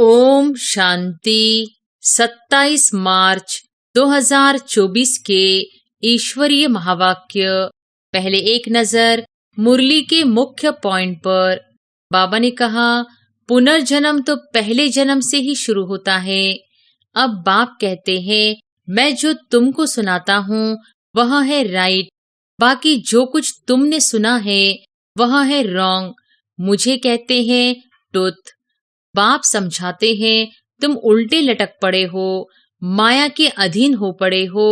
ओम शांति। 27 मार्च 2024 के ईश्वरीय महावाक्य। पहले एक नजर मुरली के मुख्य पॉइंट पर। बाबा ने कहा, पुनर्जन्म तो पहले जन्म से ही शुरू होता है। अब बाप कहते हैं, मैं जो तुमको सुनाता हूँ वह है राइट, बाकी जो कुछ तुमने सुना है वह है रॉन्ग। मुझे कहते हैं ट्रुथ। बाप समझाते हैं, तुम उल्टे लटक पड़े हो, माया के अधीन हो पड़े हो।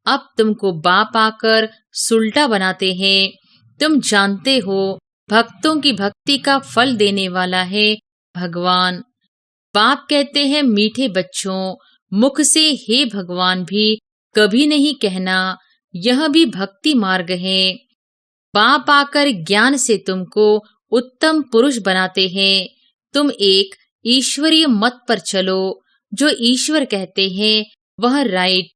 अब तुमको बाप आकर सुल्टा बनाते हैं। तुम जानते हो भक्तों की भक्ति का फल देने वाला है भगवान। बाप कहते हैं, मीठे बच्चों, मुख से हे भगवान भी कभी नहीं कहना, यह भी भक्ति मार्ग है। बाप आकर ज्ञान से तुमको उत्तम पुरुष बनाते हैं। तुम एक ईश्वरीय मत पर चलो। जो ईश्वर कहते हैं वह राइट।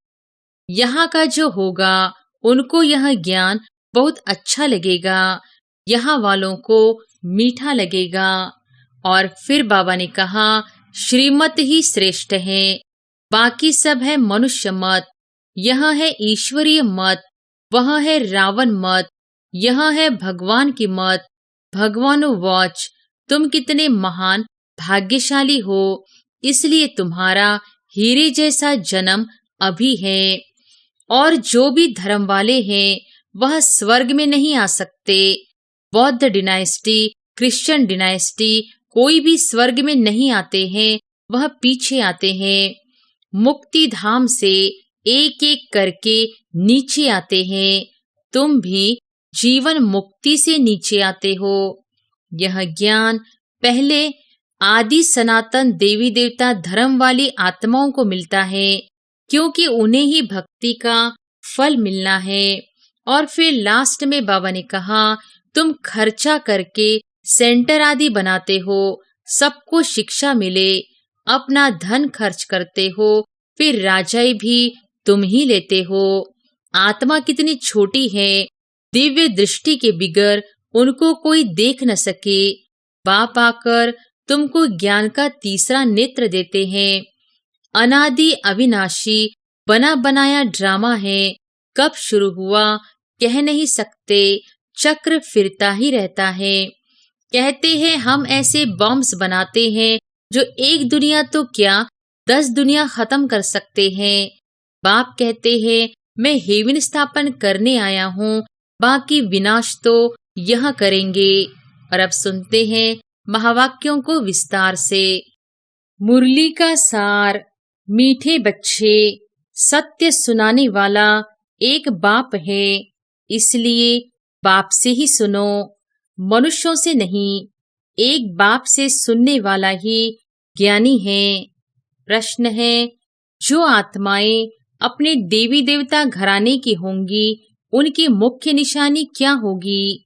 यहाँ का जो होगा उनको यह ज्ञान बहुत अच्छा लगेगा, यहाँ वालों को मीठा लगेगा। और फिर बाबा ने कहा, श्रीमत ही श्रेष्ठ है, बाकी सब है मनुष्य मत। यह है ईश्वरीय मत, वह है रावण मत, यह है भगवान की मत। भगवान वॉच, तुम कितने महान भाग्यशाली हो, इसलिए तुम्हारा हीरे जैसा जन्म अभी है। और जो भी धर्म वाले हैं वह स्वर्ग में नहीं आ सकते। बौद्ध डिनाइस्टी, क्रिश्चियन डिनाइस्टी, कोई भी स्वर्ग में नहीं आते हैं, वह पीछे आते हैं। मुक्ति धाम से एक एक करके नीचे आते हैं। तुम भी जीवन मुक्ति से नीचे आते हो। यह ज्ञान पहले आदि सनातन देवी देवता धर्म वाली आत्माओं को मिलता है, क्योंकि उन्हें ही भक्ति का फल मिलना है। और फिर लास्ट में बाबा ने कहा, तुम खर्चा करके सेंटर आदि बनाते हो, सबको शिक्षा मिले, अपना धन खर्च करते हो, फिर राजाई भी तुम ही लेते हो। आत्मा कितनी छोटी है, दिव्य दृष्टि के बिगर उनको कोई देख न सके। बाप आकर तुमको ज्ञान का तीसरा नेत्र देते हैं। अनादि अविनाशी बना बनाया ड्रामा है, कब शुरू हुआ कह नहीं सकते, चक्र फिरता ही रहता है। कहते हैं हम ऐसे बॉम्ब्स बनाते हैं जो एक दुनिया तो क्या 10 दुनिया खत्म कर सकते हैं। बाप कहते हैं, मैं हेवन स्थापन करने आया हूँ, बाकी विनाश तो यह करेंगे। और अब सुनते हैं महावाक्यों को विस्तार से। मुरली का सार। मीठे बच्चे, सत्य सुनाने वाला एक बाप है, इसलिए बाप से ही सुनो, मनुष्यों से नहीं। एक बाप से सुनने वाला ही ज्ञानी है। प्रश्न है, जो आत्माएं अपने देवी देवता घराने की होंगी उनकी मुख्य निशानी क्या होगी?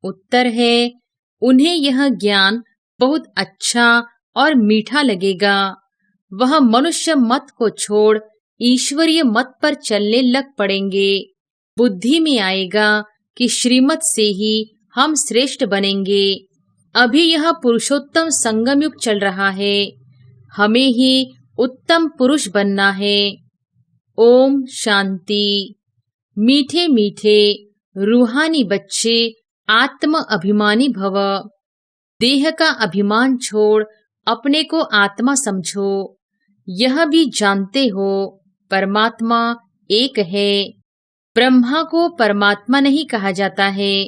उत्तर है, उन्हें यह ज्ञान बहुत अच्छा और मीठा लगेगा। वह मनुष्य मत को छोड़ ईश्वरीय मत पर चलने लग पड़ेंगे। बुद्धि में आएगा कि श्रीमत से ही हम श्रेष्ठ बनेंगे। अभी यह पुरुषोत्तम संगम युग चल रहा है, हमें ही उत्तम पुरुष बनना है। ओम शांति। मीठे मीठे रूहानी बच्चे, आत्म अभिमानी भव। देह का अभिमान छोड़ अपने को आत्मा समझो। यह भी जानते हो परमात्मा एक है। ब्रह्मा को परमात्मा नहीं कहा जाता है।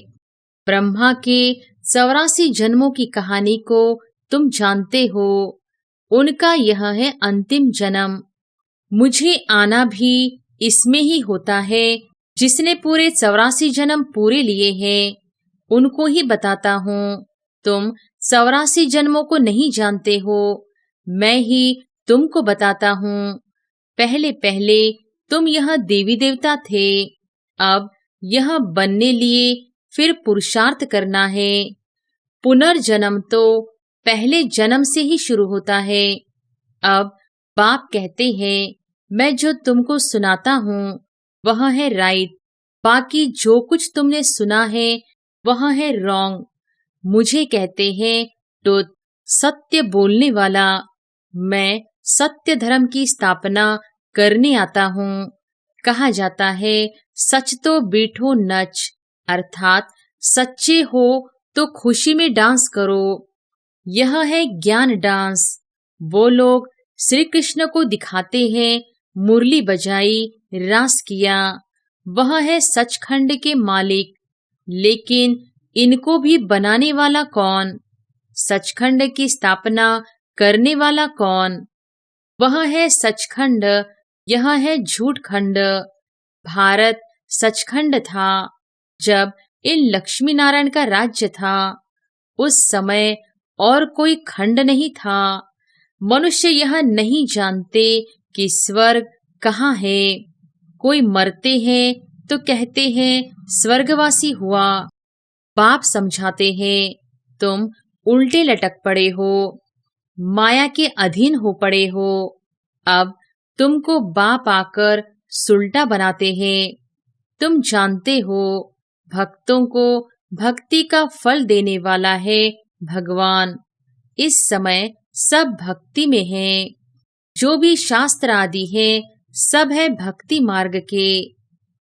ब्रह्मा के 84 जन्मों की कहानी को तुम जानते हो, उनका यह है अंतिम जन्म। मुझे आना भी इसमें ही होता है। जिसने पूरे 84 जन्म पूरे लिए हैं उनको ही बताता हूँ। तुम 84 जन्मों को नहीं जानते हो, मैं ही तुमको बताता हूँ। पहले पहले तुम यह देवी देवता थे, अब यह बनने लिए फिर पुरुषार्थ करना है। पुनर्जन्म तो पहले जन्म से ही शुरू होता है। अब बाप कहते हैं, मैं जो तुमको सुनाता हूँ वह है राइट, बाकी जो कुछ तुमने सुना है वह है रॉन्ग। मुझे कहते हैं ट्रुथ, सत्य बोलने वाला। मैं सत्य धर्म की स्थापना करने आता हूँ। कहा जाता है सच तो बैठो नच, अर्थात सच्चे हो तो खुशी में डांस करो। यह है ज्ञान डांस। वो लोग श्री कृष्ण को दिखाते हैं मुरली बजाई, रास किया। वह है सचखंड के मालिक। लेकिन इनको भी बनाने वाला कौन? सचखंड की स्थापना करने वाला कौन? वह है सचखंड, यह है झूठ खंड। भारत सचखंड था जब इन लक्ष्मी नारायण का राज्य था। उस समय और कोई खंड नहीं था। मनुष्य यह नहीं जानते कि स्वर्ग कहाँ है। कोई मरते हैं तो कहते हैं स्वर्गवासी हुआ। बाप समझाते हैं तुम उल्टे लटक पड़े हो, माया के अधीन हो पड़े हो। अब तुमको बाप आकर सुलटा बनाते हैं। तुम जानते हो भक्तों को भक्ति का फल देने वाला है भगवान। इस समय सब भक्ति में है। जो भी शास्त्र आदि है सब है भक्ति मार्ग के।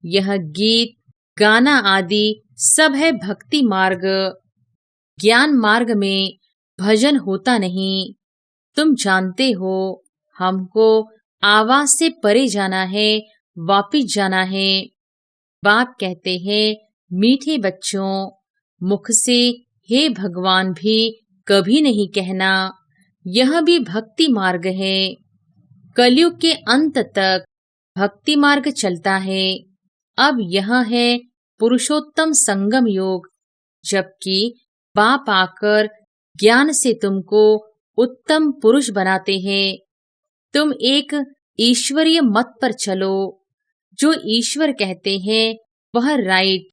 यह गीत गाना आदि सब है भक्ति मार्ग। ज्ञान मार्ग में भजन होता नहीं। तुम जानते हो हमको आवाज से परे जाना है, वापिस जाना है। बाप कहते हैं मीठे बच्चों, मुख से हे भगवान भी कभी नहीं कहना। यह भी भक्ति मार्ग है। कलयुग के अंत तक भक्ति मार्ग चलता है। अब यह है पुरुषोत्तम संगम योग, जबकि बाप आकर ज्ञान से तुमको उत्तम पुरुष बनाते हैं। तुम एक ईश्वरीय मत पर चलो। जो ईश्वर कहते हैं वह राइट।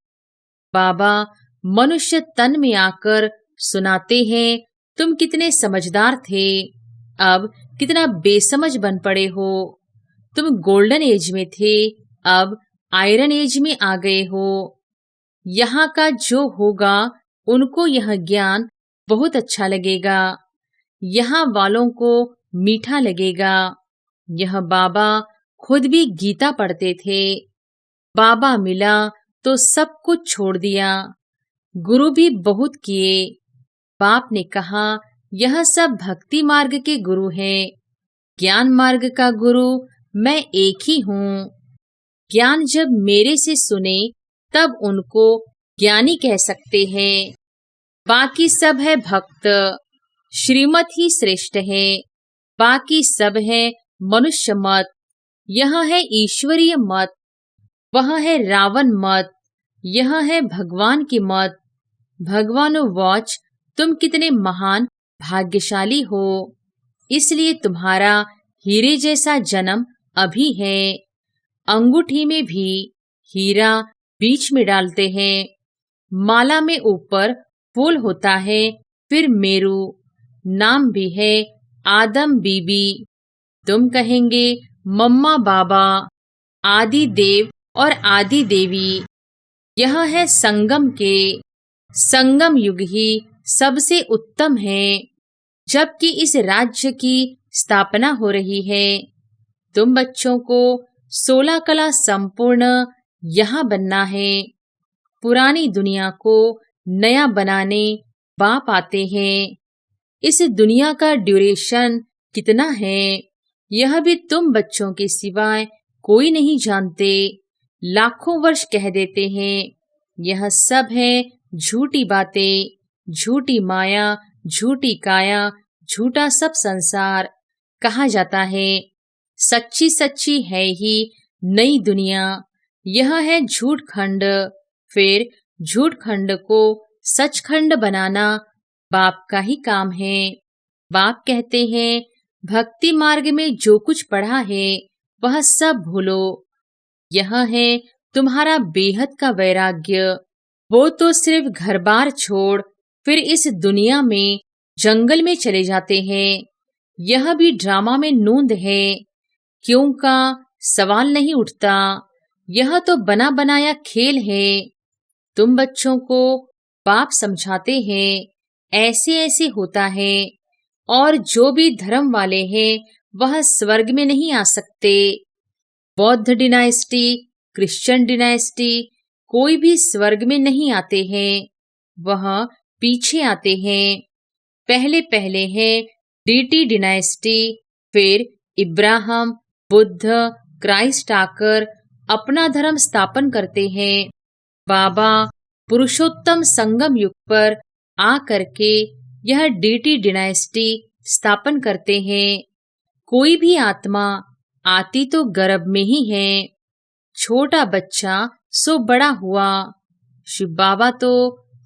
बाबा मनुष्य तन में आकर सुनाते हैं तुम कितने समझदार थे, अब कितना बेसमझ बन पड़े हो। तुम गोल्डन एज में थे, अब आयरन एज में आ गए हो। यहाँ का जो होगा उनको यह ज्ञान बहुत अच्छा लगेगा। यहाँ वालों को मीठा लगेगा। यह बाबा खुद भी गीता पढ़ते थे। बाबा मिला तो सब कुछ छोड़ दिया। गुरु भी बहुत किए। बाप ने कहा यह सब भक्ति मार्ग के गुरु हैं। ज्ञान मार्ग का गुरु मैं एक ही हूँ। ज्ञान जब मेरे से सुने तब उनको ज्ञानी कह सकते हैं। बाकी सब है भक्त। श्रीमत ही श्रेष्ठ है। बाकी सब है मनुष्य मत। यह है ईश्वरीय मत। वह है रावण मत। यह है भगवान की मत। भगवान वॉच तुम कितने महान भाग्यशाली हो। इसलिए तुम्हारा हीरे जैसा जन्म अभी है। अंगूठी में भी हीरा बीच में डालते हैं। माला में ऊपर फूल होता है, फिर मेरू। नाम भी है आदम बीबी। तुम कहेंगे मम्मा बाबा, आदि देव और आदि देवी। यह है संगम के। संगम युग ही सबसे उत्तम है, जबकि इस राज्य की स्थापना हो रही है। तुम बच्चों को 16 कला संपूर्ण यहाँ बनना है। पुरानी दुनिया को नया बनाने बाप आते हैं। इस दुनिया का ड्यूरेशन कितना है यह भी तुम बच्चों के सिवाय कोई नहीं जानते। लाखों वर्ष कह देते हैं। यह सब है झूठी बातें, झूठी माया, झूठी काया, झूठा सब संसार। कहा जाता है सच्ची सच्ची है ही नई दुनिया। यह है झूठ खंड। फिर झूठ खंड को सचखंड बनाना बाप का ही काम है। बाप कहते हैं भक्ति मार्ग में जो कुछ पढ़ा है वह सब भूलो। यह है तुम्हारा बेहद का वैराग्य। वो तो सिर्फ घर बार छोड़ फिर इस दुनिया में जंगल में चले जाते हैं। यह भी ड्रामा में नूंद है। क्यों का सवाल नहीं उठता। यह तो बना बनाया खेल है। तुम बच्चों को बाप समझाते हैं ऐसे ऐसे होता है। और जो भी धर्म वाले हैं वह स्वर्ग में नहीं आ सकते। बौद्ध डिनाइस्टी, क्रिश्चियन डिनाइस्टी, कोई भी स्वर्ग में नहीं आते हैं, वह पीछे आते हैं। पहले पहले है डीटी डिनाइस्टी, फिर इब्राहिम, बुद्ध, क्राइस्ट आकर अपना धर्म स्थापन करते हैं। बाबा पुरुषोत्तम संगम युग पर आ करके यह डीटी डिनाइस्टी स्थापन करते हैं। कोई भी आत्मा आती तो गर्भ में ही है। छोटा बच्चा सो बड़ा हुआ। शिव बाबा तो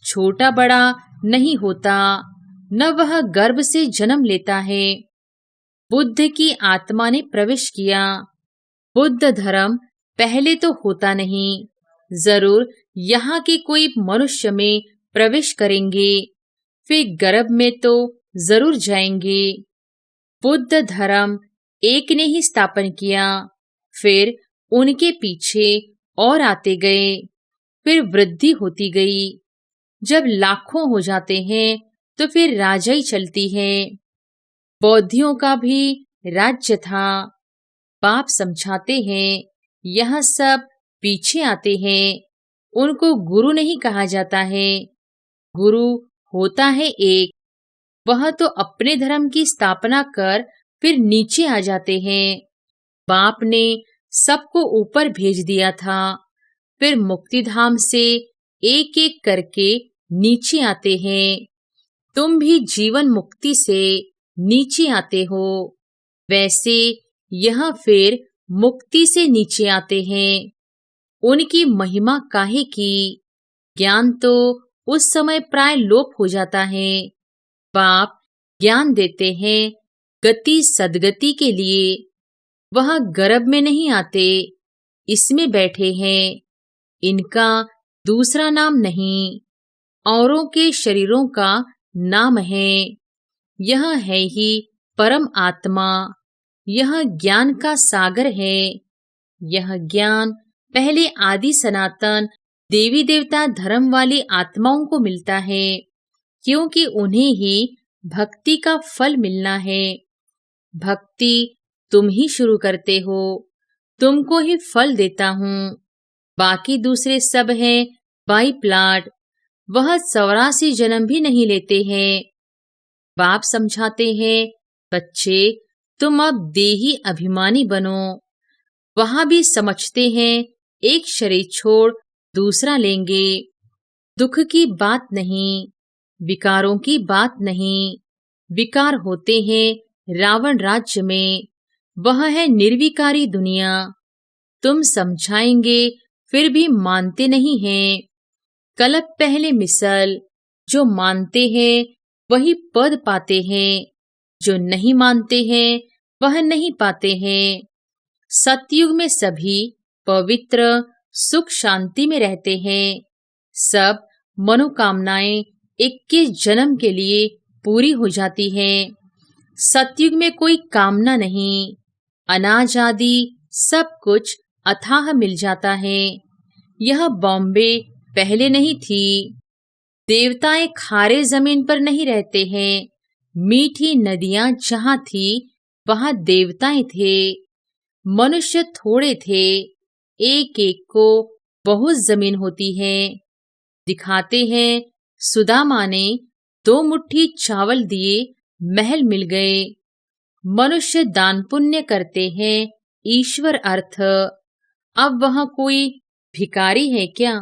छोटा बड़ा नहीं होता, न वह गर्भ से जन्म लेता है। बुद्ध की आत्मा ने प्रवेश किया। बुद्ध धर्म पहले तो होता नहीं, जरूर यहाँ के कोई मनुष्य में प्रवेश करेंगे, फिर गर्भ में तो जरूर जाएंगे। बुद्ध धर्म एक ने ही स्थापन किया, फिर उनके पीछे और आते गए, फिर वृद्धि होती गई। जब लाखों हो जाते हैं तो फिर राजाई चलती है। बौद्धियों का भी राज्य था। बाप समझाते हैं यह सब पीछे आते हैं, उनको गुरु नहीं कहा जाता है। गुरु होता है एक, वह तो अपने धर्म की स्थापना कर फिर नीचे आ जाते हैं। बाप ने सबको ऊपर भेज दिया था, फिर मुक्तिधाम से एक एक करके नीचे आते हैं। तुम भी जीवन मुक्ति से नीचे आते हो, वैसे यह फिर मुक्ति से नीचे आते हैं। उनकी महिमा काहे की? ज्ञान तो उस समय प्राय लोप हो जाता है। बाप ज्ञान देते हैं गति सदगति के लिए। वह गर्भ में नहीं आते, इसमें बैठे हैं। इनका दूसरा नाम नहीं, औरों के शरीरों का नाम है। यह है ही परम आत्मा, यह ज्ञान का सागर है। यह ज्ञान पहले आदि सनातन देवी देवता धर्म वाली आत्माओं को मिलता है, क्योंकि उन्हें ही भक्ति का फल मिलना है। भक्ति तुम ही शुरू करते हो, तुमको ही फल देता हूँ। बाकी दूसरे सब हैं बाई प्लाट, वह 84 जन्म भी नहीं लेते हैं। बाप समझाते हैं बच्चे तुम अब देही अभिमानी बनो। वहां भी समझते हैं एक शरीर छोड़ दूसरा लेंगे। दुख की बात नहीं, विकारों की बात नहीं। विकार होते हैं रावण राज्य में, वह है निर्विकारी दुनिया। तुम समझाएंगे फिर भी मानते नहीं हैं। कल्प पहले मिसल, जो मानते हैं वही पद पाते हैं, जो नहीं मानते हैं वह नहीं पाते हैं। सतयुग में सभी पवित्र सुख शांति में रहते हैं। सब मनोकामनाएं 21 जन्म के लिए पूरी हो जाती हैं। सतयुग में कोई कामना नहीं, अनाज आदि सब कुछ अथाह मिल जाता है। यह बॉम्बे पहले नहीं थी। देवताएं खारे जमीन पर नहीं रहते हैं। मीठी नदियां जहाँ थी वहां देवताएं थे। मनुष्य थोड़े थे, एक एक को बहुत जमीन होती है। दिखाते हैं सुदामा ने 2 मुट्ठी चावल दिए, महल मिल गए। मनुष्य दान पुण्य करते हैं, ईश्वर अर्थ। अब वहां कोई भिखारी है क्या?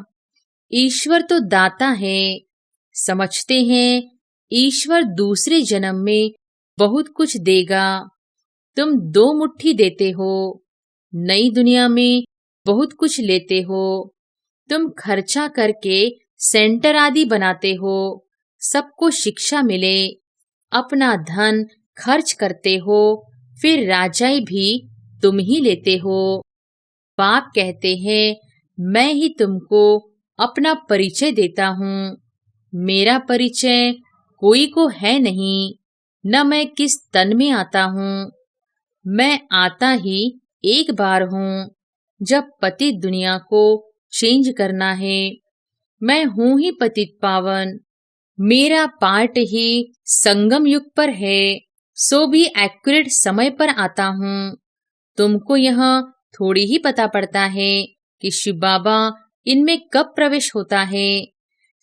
ईश्वर तो दाता है। समझते हैं ईश्वर दूसरे जन्म में बहुत कुछ देगा। तुम 2 मुट्ठी देते हो, नई दुनिया में बहुत कुछ लेते हो। तुम खर्चा करके सेंटर आदि बनाते हो, सबको शिक्षा मिले। अपना धन खर्च करते हो, फिर राजाई भी तुम ही लेते हो। बाप कहते हैं मैं ही तुमको अपना परिचय देता हूँ। मेरा परिचय कोई को है नहीं, न मैं किस तन में आता हूँ। मैं आता ही एक बार हूँ, जब पतित दुनिया को चेंज करना है। मैं हूँ ही पतित पावन। मेरा पार्ट ही संगम युग पर है, सो भी एक्यूरेट समय पर आता हूँ। तुमको यह थोड़ी ही पता पड़ता है कि शिव बाबा इनमें कब प्रवेश होता है।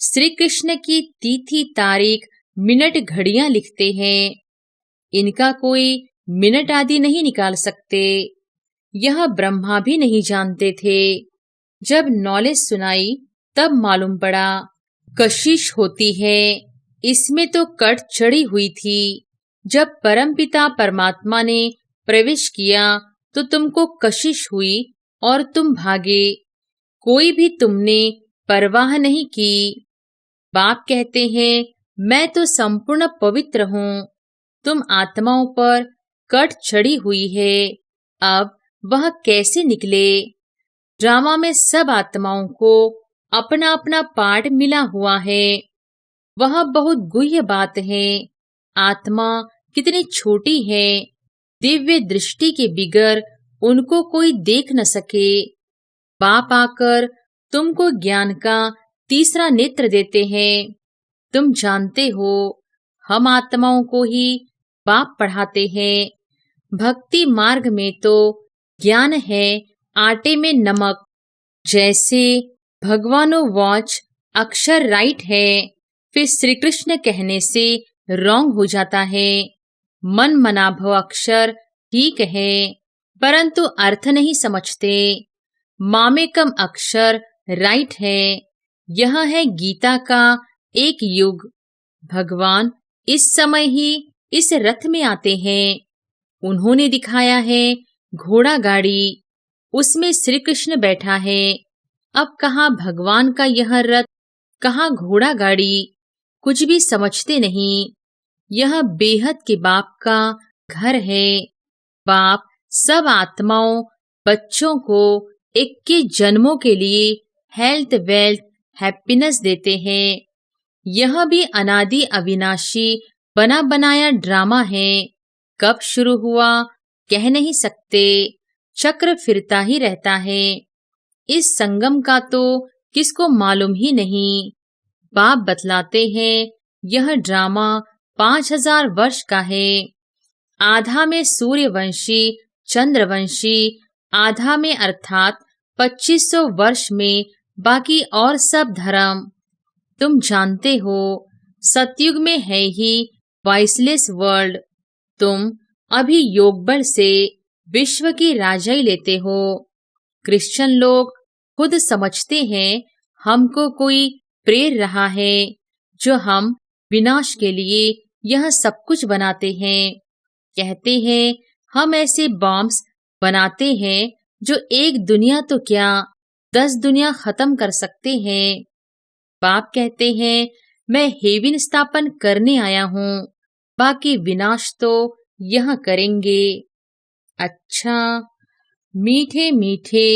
श्री कृष्ण की तिथि तारीख मिनट घड़ियां लिखते हैं, इनका कोई मिनट आदि नहीं निकाल सकते। यह ब्रह्मा भी नहीं जानते थे। जब नॉलेज सुनाई तब मालूम पड़ा। कशिश होती है, इसमें तो कट चढ़ी हुई थी। जब परमपिता परमात्मा ने प्रवेश किया तो तुमको कशिश हुई और तुम भागे। कोई भी तुमने परवाह नहीं की। बाप कहते हैं, मैं तो संपूर्ण पवित्र हूँ। तुम आत्माओं पर कट चढ़ी हुई है, अब वह कैसे निकले? ड्रामा में सब आत्माओं को अपना अपना पार्ट मिला हुआ है। वह बहुत गुह्य बात है। आत्मा कितनी छोटी है, दिव्य दृष्टि के बिगर उनको कोई देख न सके। बाप आकर तुमको ज्ञान का तीसरा नेत्र देते हैं। तुम जानते हो, हम आत्माओं को ही बाप पढ़ाते हैं। भक्ति मार्ग में तो ज्ञान है आटे में नमक। जैसे भगवानो वॉच अक्षर राइट है, फिर श्री कृष्ण कहने से रॉन्ग हो जाता है। मन मनाभव अक्षर ठीक है, परंतु अर्थ नहीं समझते। मामेकम अक्षर राइट है। यह है गीता का एक युग। भगवान इस समय ही इस रथ में आते हैं। उन्होंने दिखाया है घोड़ा गाड़ी, उसमें श्री कृष्ण बैठा है। अब कहाँ भगवान का यह रथ, कहाँ घोड़ा गाड़ी, कुछ भी समझते नहीं। यह बेहद के बाप का घर है। बाप सब आत्माओं बच्चों को 21 जन्मों के लिए हेल्थ वेल्थ हैप्पीनेस देते हैं। यह भी अनादि अविनाशी बना बनाया ड्रामा है। कब शुरू हुआ कह नहीं सकते, चक्र फिरता ही रहता है। इस संगम का तो किसको मालूम ही नहीं। बाप बतलाते हैं यह ड्रामा 5000 वर्ष का है। आधा में सूर्यवंशी चंद्रवंशी, आधा में अर्थात 2500 वर्ष में बाकी और सब धर्म। तुम जानते हो, सतयुग में है ही वॉइसलेस वर्ल्ड। तुम अभी योग बल से विश्व की राजाई लेते हो। क्रिश्चियन लोग खुद समझते हैं हमको कोई प्रेर रहा है, जो हम विनाश के लिए यह सब कुछ बनाते हैं। कहते हैं हम ऐसे बॉम्ब्स बनाते हैं जो एक दुनिया तो क्या 10 दुनिया खत्म कर सकते हैं। बाप कहते हैं मैं हेवन स्थापन करने आया हूँ, बाकी विनाश तो यह करेंगे। अच्छा, मीठे मीठे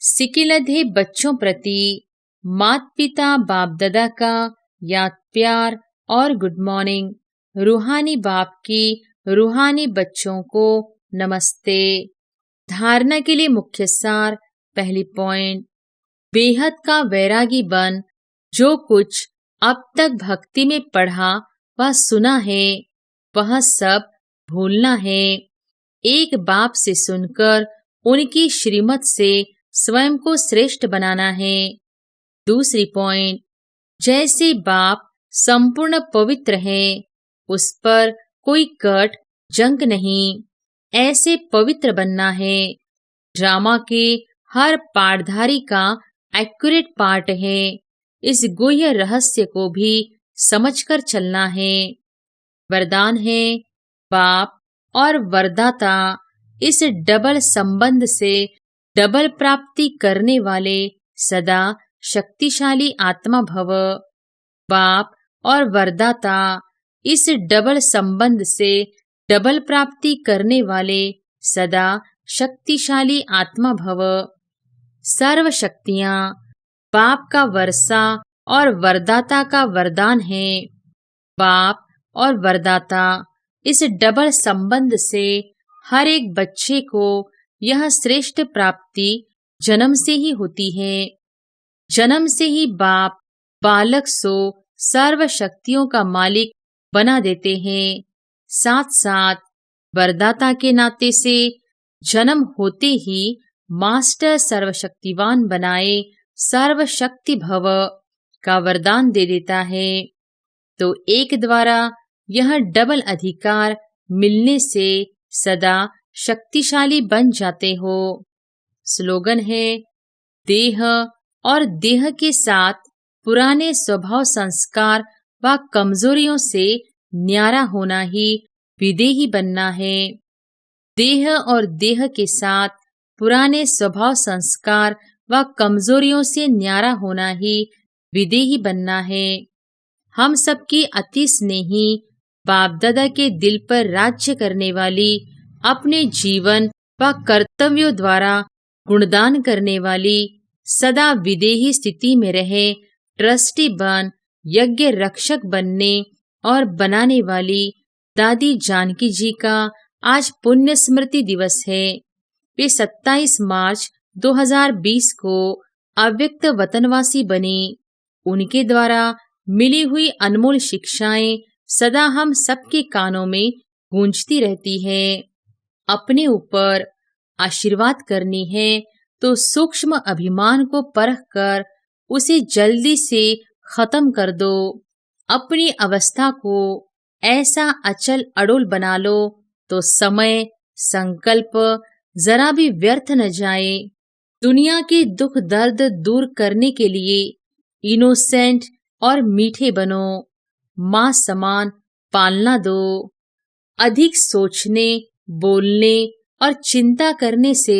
सिकिलधे बच्चों प्रति माता पिता बाप दादा का याद प्यार और गुड मॉर्निंग। रूहानी बाप की रूहानी बच्चों को नमस्ते। धारणा के लिए मुख्य सार। पहली पॉइंट, बेहद का वैरागी बन। जो कुछ अब तक भक्ति में पढ़ा व सुना है वह सब भूलना है। एक बाप से सुनकर उनकी श्रीमत से स्वयं को श्रेष्ठ बनाना है। दूसरी पॉइंट, जैसे बाप संपूर्ण पवित्र है, उस पर कोई कट जंक नहीं, ऐसे पवित्र बनना है। ड्रामा के हर पाठधारी का एक्यूरेट पार्ट है। इस गुह्य रहस्य को भी समझकर चलना है। वरदान है, बाप और वरदाता इस डबल संबंध से डबल प्राप्ति करने वाले सदा शक्तिशाली आत्मा भव। बाप और वरदाता इस डबल संबंध से डबल प्राप्ति करने वाले सदा शक्तिशाली आत्मा भव। सर्व शक्तियाँ बाप का वर्षा और वरदाता का वरदान है। बाप और वरदाता इस डबल संबंध से हर एक बच्चे को यह श्रेष्ठ प्राप्ति जन्म से ही होती है। जन्म से ही बाप बालक सो सर्व शक्तियों का मालिक बना देते हैं। साथ साथ वरदाता के नाते से जन्म होते ही मास्टर सर्वशक्तिवान बनाए सर्वशक्ति भव का वरदान दे देता है। तो एक द्वारा यह डबल अधिकार मिलने से सदा शक्तिशाली बन जाते हो। स्लोगन है, देह और देह के साथ पुराने स्वभाव संस्कार व कमजोरियों से न्यारा होना ही विदेही बनना है। देह और देह के साथ पुराने स्वभाव संस्कार व कमजोरियों से न्यारा होना ही विदेही बनना है। हम सबकी अति स्नेही बाप दादा के दिल पर राज्य करने वाली, अपने जीवन व कर्तव्यों द्वारा गुणदान करने वाली, सदा विदेही स्थिति में रहे ट्रस्टी बन यज्ञ रक्षक बनने और बनाने वाली दादी जानकी जी का आज पुण्य स्मृति दिवस है। वे 27 मार्च 2020 को अव्यक्त वतनवासी बनी। उनके द्वारा मिली हुई अनमोल शिक्षाएं सदा हम सबके कानों में गूंजती रहती है। अपने ऊपर आशीर्वाद करनी है तो सूक्ष्म अभिमान को परख कर उसे जल्दी से खत्म कर दो। अपनी अवस्था को ऐसा अचल अड़ोल बना लो तो समय संकल्प जरा भी व्यर्थ न जाए। दुनिया के दुख दर्द दूर करने के लिए इनोसेंट और मीठे बनो। माँ समान पालना दो। अधिक सोचने, बोलने और चिंता करने से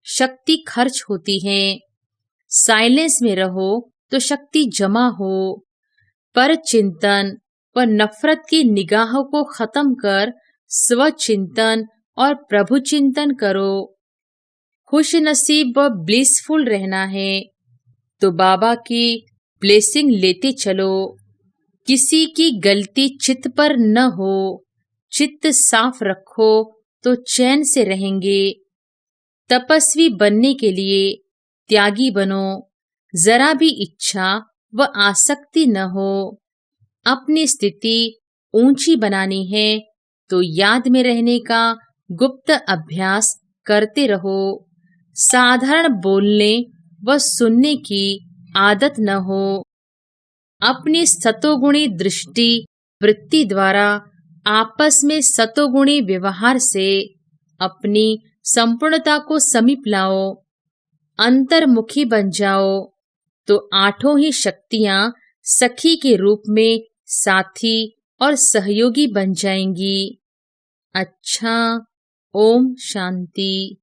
शक्ति खर्च होती है। साइलेंस में रहो तो शक्ति जमा हो। पर चिंतन व नफरत की निगाहों को खत्म कर स्वचिंतन और प्रभु चिंतन करो। खुश नसीब व ब्लिसफुल रहना है तो बाबा की ब्लेसिंग लेते चलो। किसी की गलती चित्त पर न हो। चित्त साफ रखो तो चैन से रहेंगे। तपस्वी बनने के लिए त्यागी बनो। जरा भी इच्छा व आसक्ति न हो। अपनी स्थिति ऊंची बनानी है तो याद में रहने का गुप्त अभ्यास करते रहो। साधारण बोलने व सुनने की आदत न हो। अपनी सतोगुणी दृष्टि वृत्ति द्वारा आपस में सतोगुणी व्यवहार से अपनी संपूर्णता को समीप लाओ। अंतर्मुखी बन जाओ तो आठों ही शक्तियां सखी के रूप में साथी और सहयोगी बन जाएंगी। अच्छा, ओम शांति।